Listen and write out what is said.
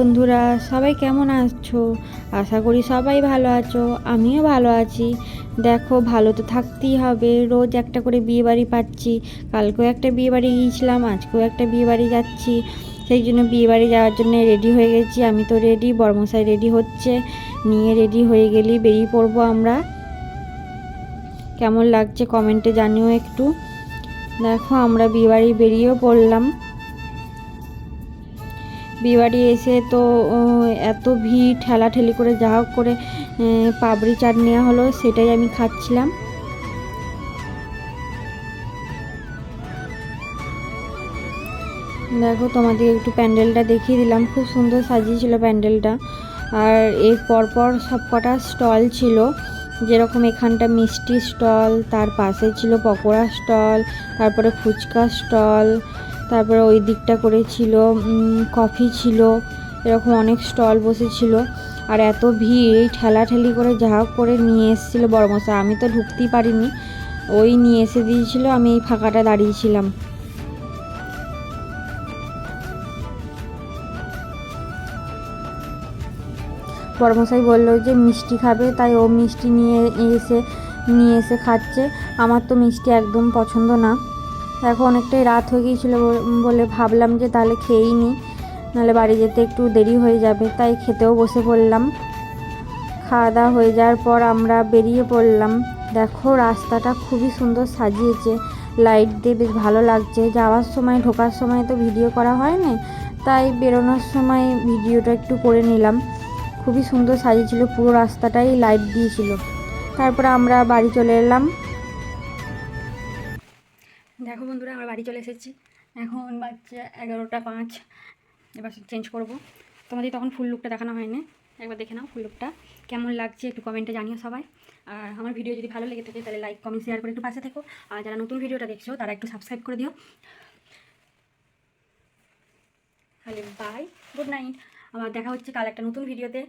বন্ধুরা, সবাই কেমন আছো? আশা করি সবাই ভালো আছো, আমিও ভালো আছি। দেখো, ভালো তো থাকতেই হবে, রোজ একটা করে বিয়ে বাড়ি পাচ্ছি। কালকেও একটা বিয়ে বাড়ি গিয়েছিলাম, আজকেও একটা বিয়ে বাড়ি যাচ্ছি। সেই জন্য বিয়ে বাড়ি যাওয়ার জন্য রেডি হয়ে গেছি। আমি তো রেডি, বরমশাই রেডি হচ্ছে, নিয়ে রেডি হয়ে গেলেই বেরিয়ে পড়বো আমরা। কেমন লাগছে কমেন্টে জানিও একটু। দেখো, আমরা বিয়ে বাড়ি বেরিয়েও পড়লাম। বিয়েবাড়ি এসে তো এত ভিড়, ঠেলাঠেলি করে যা হোক করে পাপড়ি চাট নেওয়া হলো, সেটাই আমি খাচ্ছিলাম। দেখো, তোমাদের একটু প্যান্ডেলটা দেখিয়ে দিলাম, খুব সুন্দর সাজিয়েছিল প্যান্ডেলটা। আর এর পরপর সব কটা স্টল ছিল, যেরকম এখানটা মিষ্টি স্টল, তার পাশে ছিল পকোড়া স্টল, তারপরে ফুচকা স্টল, তারপরে ওই দিকটা করেছিল কফি ছিল, এরকম অনেক স্টল বসেছিল। আর এত ভিড়, ঠেলাঠেলি করে যা হোক করে নিয়ে এসেছিলো বড়মশাই। আমি তো ঢুকতেই পারিনি, ওই নিয়ে এসে দিয়েছিল, আমি এই ফাঁকাটা দাঁড়িয়েছিলাম। বড়মশাই বললো যে মিষ্টি খাবে, তাই ও মিষ্টি নিয়ে এসে খাচ্ছে। আমার তো মিষ্টি একদম পছন্দ না। এখন অনেকটাই রাত হয়ে গিয়েছিলো বলে ভাবলাম যে তাহলে খেয়েই নিই, নাহলে বাড়ি যেতে একটু দেরি হয়ে যাবে, তাই খেতেও বসে পড়লাম। খাওয়া দাওয়া হয়ে যাওয়ার পর আমরা বেরিয়ে পড়লাম। দেখো, রাস্তাটা খুবই সুন্দর সাজিয়েছে, লাইট দিয়ে বেশ ভালো লাগছে। যাওয়ার সময়, ঢোকার সময় তো ভিডিও করা হয় না, তাই বেরোনোর সময় ভিডিওটা একটু করে নিলাম। খুবই সুন্দর সাজিয়েছিল, পুরো রাস্তাটাই লাইট দিয়েছিল। তারপরে আমরা বাড়ি চলে এলাম। দেখো বন্ধুরা, আমরা বাড়ি চলে এসেছি। এখন বাচ্চা 11টা 5। এবার চেঞ্জ করব। তোমাদের তখন ফুল লুকটা দেখানো হয়নি, একবার দেখে নাও ফুল লুকটা কেমন লাগছে, একটু কমেন্টে জানিও সবাই। আর আমার ভিডিও যদি ভালো লেগে থাকে তাহলে লাইক কমেন্ট শেয়ার করে একটু পাশে থেকো। আর যারা নতুন ভিডিওটা দেখছো তারা একটু সাবস্ক্রাইব করে দিও। তাহলে বাই, গুড নাইট। আবার দেখা হচ্ছে কাল একটা নতুন ভিডিওতে।